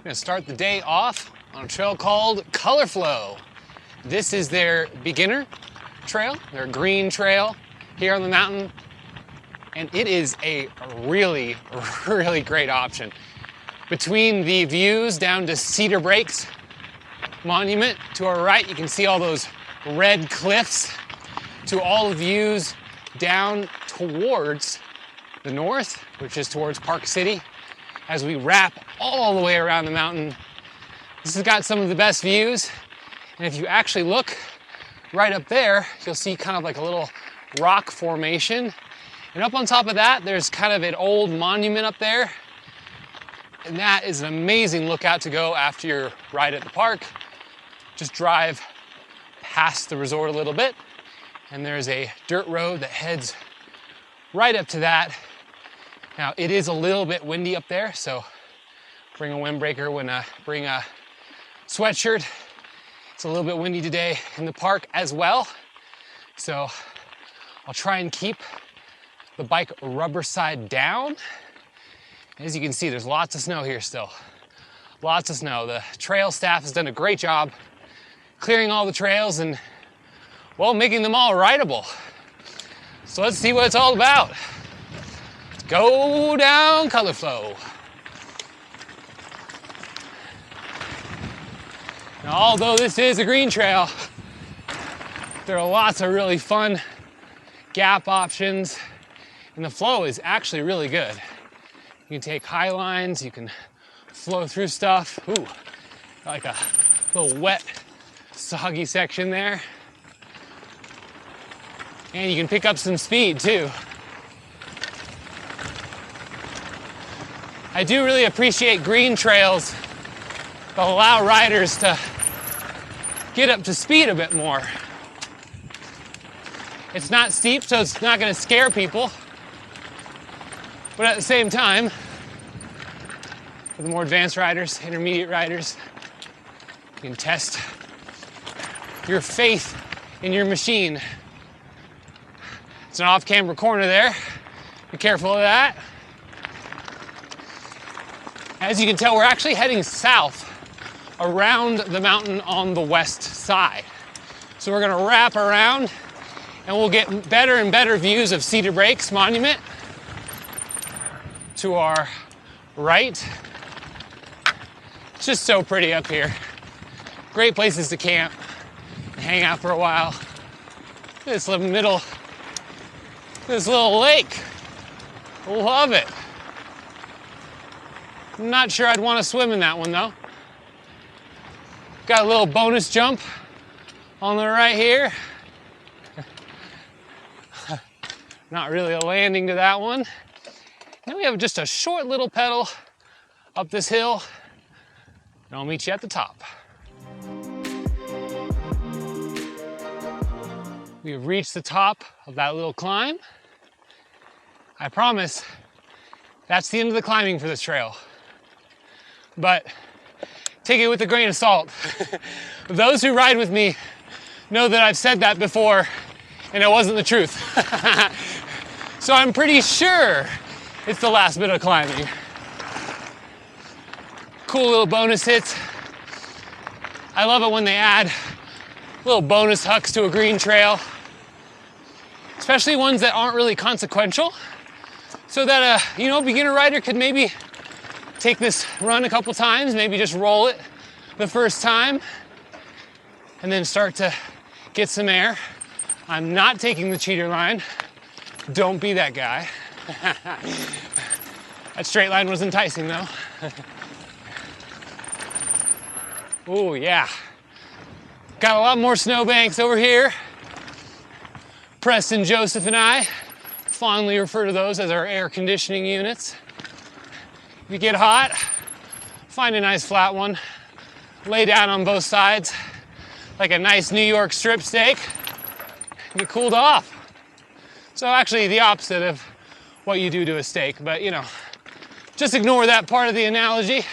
I'm gonna start the day off on a trail called Color Flow. This is their beginner trail, their green trail here on the mountain. And it is a really, really great option. Between the views down to Cedar Breaks Monument to our right, you can see all those red cliffs, to all the views down towards the north, which is towards Park City. As we wrap all the way around the mountain, this has got some of the best views. And if you actually look right up there, you'll see kind of like a little rock formation. And up on top of that, there's kind of an old monument up there. And that is an amazing lookout to go after your ride at the park. Just drive past the resort a little bit, and there's a dirt road that heads right up to that. Now, it is a little bit windy up there, so bring a windbreaker, bring a sweatshirt. It's a little bit windy today in the park as well. So I'll try and keep the bike rubber side down. As you can see, there's lots of snow here still. Lots of snow. The trail staff has done a great job clearing all the trails and, well, making them all rideable. So let's see what it's all about. Let's go down Color Flow. Now, although this is a green trail, there are lots of really fun gap options, and the flow is actually really good. You can take high lines, you can flow through stuff. Ooh, like a little wet, soggy section there. And you can pick up some speed too. I do really appreciate green trails that allow riders to get up to speed a bit more. It's not steep, so it's not going to scare people. But at the same time, for the more advanced riders, intermediate riders, you can test your faith in your machine. It's an off-camera corner there. Be careful of that. As you can tell, we're actually heading south around the mountain on the west side. So we're gonna wrap around and we'll get better and better views of Cedar Breaks Monument to our right. It's just so pretty up here. Great places to camp and hang out for a while. This little middle, this little lake. Love it. I'm not sure I'd want to swim in that one though. Got a little bonus jump on the right here. Not really a landing to that one. Then we have just a short little pedal up this hill, and I'll meet you at the top. We have reached the top of that little climb. I promise that's the end of the climbing for this trail. But take it with a grain of salt. Those who ride with me know that I've said that before and it wasn't the truth. So I'm pretty sure it's the last bit of climbing. Cool little bonus hits. I love it when they add little bonus hucks to a green trail, especially ones that aren't really consequential, so that a beginner rider could maybe take this run a couple times, maybe just roll it the first time, and then start to get some air. I'm not taking the cheater line. Don't be that guy. That straight line was enticing though. Oh yeah. Got a lot more snowbanks over here. Preston, Joseph, and I fondly refer to those as our air conditioning units. If you get hot, find a nice flat one, lay down on both sides like a nice New York strip steak, get cooled off. So actually the opposite of what you do to a steak, but just ignore that part of the analogy.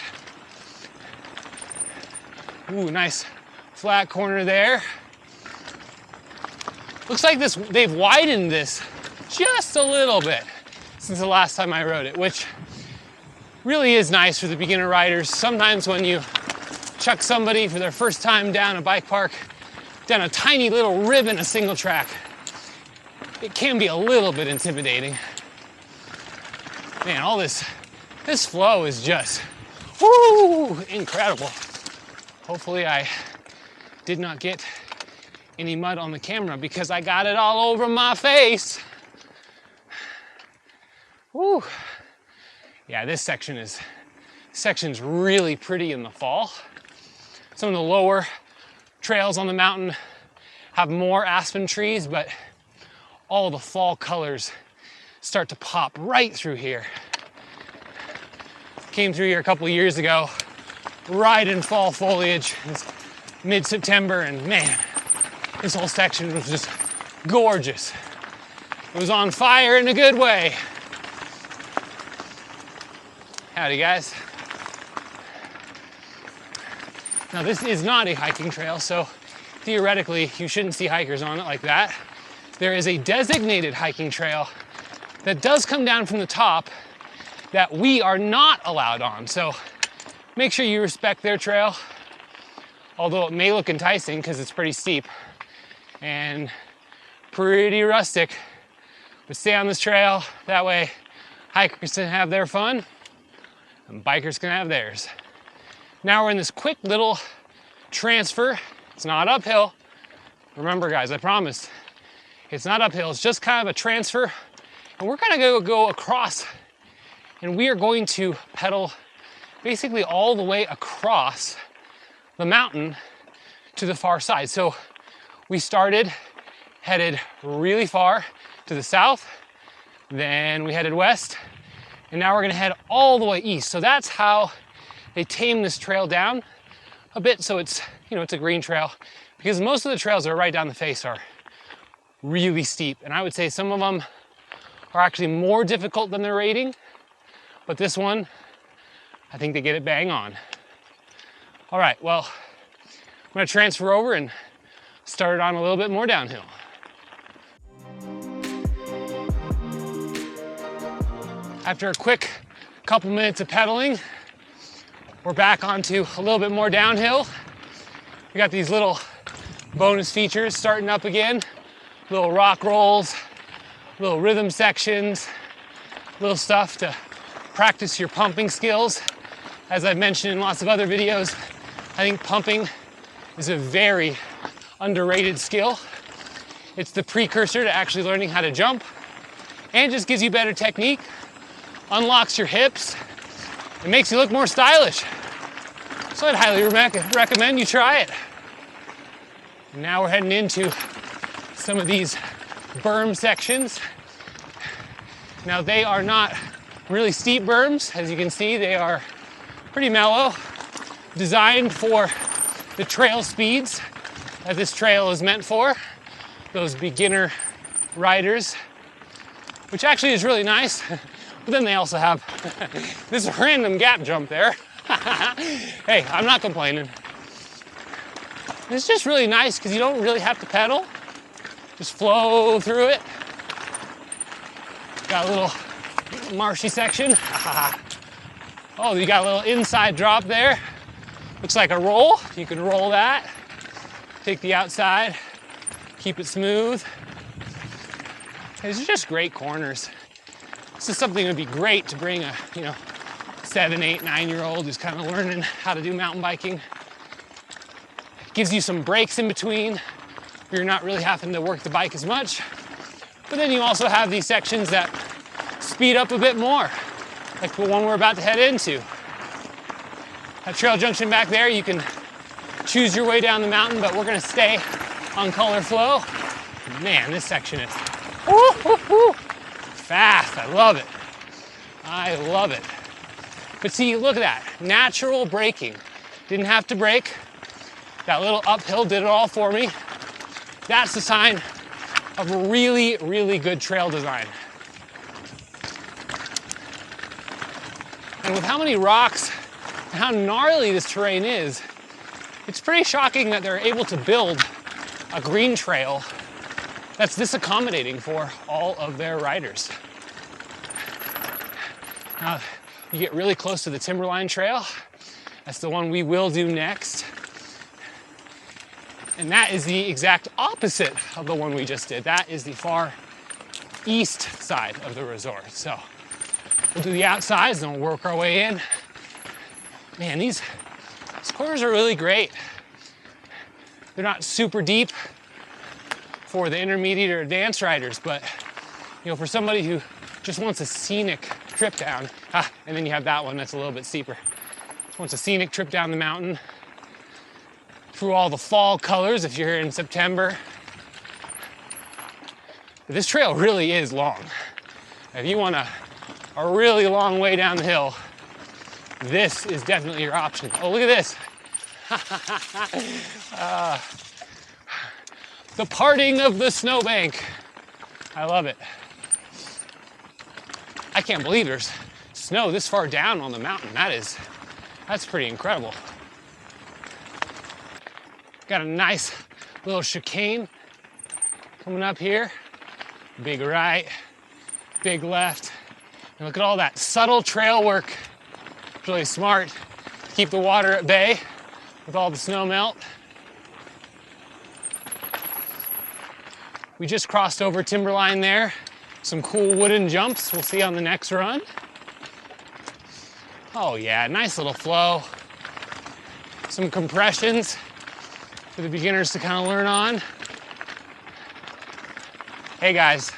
Ooh, nice flat corner there. Looks like they've widened this just a little bit since the last time I rode it, which really is nice for the beginner riders. Sometimes when you chuck somebody for their first time down a bike park, down a tiny little rib in a single track, it can be a little bit intimidating. Man, all this flow is just, woo, incredible. Hopefully I did not get any mud on the camera because I got it all over my face. Woo. Yeah, this section's really pretty in the fall. Some of the lower trails on the mountain have more aspen trees, but all the fall colors start to pop right through here. Came through here a couple years ago, right in fall foliage. It's mid-September, and man, this whole section was just gorgeous. It was on fire in a good way. Howdy, guys. Now, this is not a hiking trail, so theoretically, you shouldn't see hikers on it like that. There is a designated hiking trail that does come down from the top that we are not allowed on. So make sure you respect their trail, although it may look enticing because it's pretty steep and pretty rustic. But stay on this trail, that way hikers can have their fun and bikers can have theirs. Now we're in this quick little transfer. It's not uphill. Remember, guys, I promised, it's not uphill. It's just kind of a transfer. And we're gonna go across, and we are going to pedal basically all the way across the mountain to the far side. So we started, headed really far to the south, then we headed west, and now we're gonna head all the way east. So that's how they tame this trail down a bit, so it's, you know, it's a green trail, because most of the trails that are right down the face are really steep, and I would say some of them are actually more difficult than they're rating, but this one, I think they get it bang on. All right, well, I'm gonna transfer over and start it on a little bit more downhill. After a quick couple minutes of pedaling, we're back onto a little bit more downhill. We got these little bonus features starting up again, little rock rolls, little rhythm sections, little stuff to practice your pumping skills. As I've mentioned in lots of other videos, I think pumping is a very underrated skill. It's the precursor to actually learning how to jump, and just gives you better technique, unlocks your hips, it makes you look more stylish. So I'd highly recommend you try it. And now we're heading into some of these berm sections. Now they are not really steep berms. As you can see, they are pretty mellow, designed for the trail speeds that this trail is meant for, those beginner riders, which actually is really nice. But then they also have this random gap jump there. Hey, I'm not complaining. It's just really nice because you don't really have to pedal. Just flow through it. Got a little marshy section. Oh, you got a little inside drop there. Looks like a roll. You can roll that. Take the outside, keep it smooth. These are just great corners. This is something that would be great to bring a, 7, 8, 9-year-old who's kind of learning how to do mountain biking. It gives you some breaks in between. You're not really having to work the bike as much. But then you also have these sections that speed up a bit more, like the one we're about to head into. That trail junction back there, you can choose your way down the mountain, but we're gonna stay on color flow. Man, this section is fast. I love it. I love it. But see, look at that. Natural braking. Didn't have to brake. That little uphill did it all for me. That's the sign of a really, really good trail design. And with how many rocks and how gnarly this terrain is, it's pretty shocking that they're able to build a green trail that's this accommodating for all of their riders. Now, you get really close to the Timberline Trail. That's the one we will do next. And that is the exact opposite of the one we just did. That is the far east side of the resort. So we'll do the outsides and we'll work our way in. Man, these corners are really great. They're not super deep for the intermediate or advanced riders, but you know, for somebody who just wants a scenic trip down, and then you have that one that's a little bit steeper. Just wants a scenic trip down the mountain through all the fall colors if you're in September. This trail really is long. If you want a really long way down the hill, this is definitely your option. Oh, look at this. The parting of the snowbank. I love it. I can't believe there's snow this far down on the mountain. That's pretty incredible. Got a nice little chicane coming up here. Big right, big left. And look at all that subtle trail work. It's really smart to keep the water at bay with all the snow melt. We just crossed over Timberline there. Some cool wooden jumps we'll see on the next run. Oh yeah, nice little flow. Some compressions for the beginners to kind of learn on. Hey guys,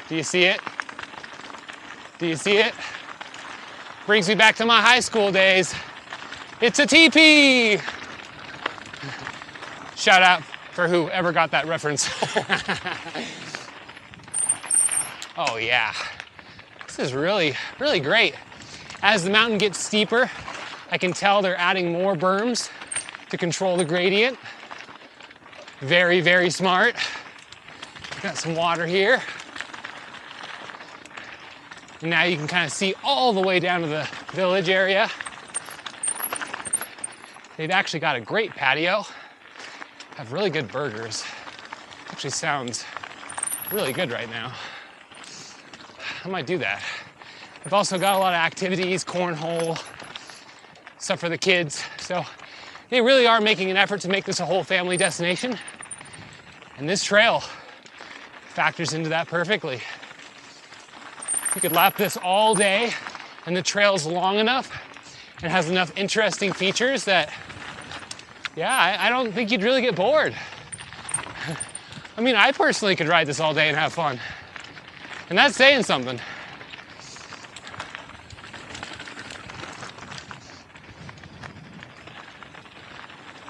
do you see it? Do you see it? Brings me back to my high school days. It's a teepee! Shout out for whoever got that reference. Oh yeah, this is really, really great. As the mountain gets steeper, I can tell they're adding more berms to control the gradient. Very, very smart. Got some water here. And now you can kind of see all the way down to the village area. They've actually got a great patio. Have really good burgers. Actually sounds really good right now. I might do that. I've also got a lot of activities, cornhole, stuff for the kids. So they really are making an effort to make this a whole family destination. And this trail factors into that perfectly. You could lap this all day and the trail's long enough and has enough interesting features that, yeah, I don't think you'd really get bored. I mean, I personally could ride this all day and have fun. And that's saying something.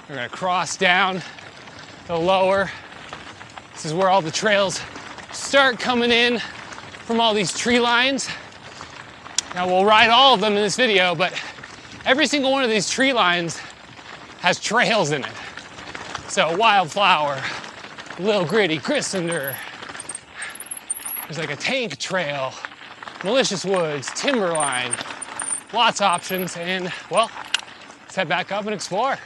We're gonna cross down the lower. This is where all the trails start coming in from all these tree lines. Now we'll ride all of them in this video, but every single one of these tree lines has trails in it. So Wildflower, Little Gritty, Christender, there's like a tank trail, Malicious Woods, Timberline, lots of options, and well, let's head back up and explore.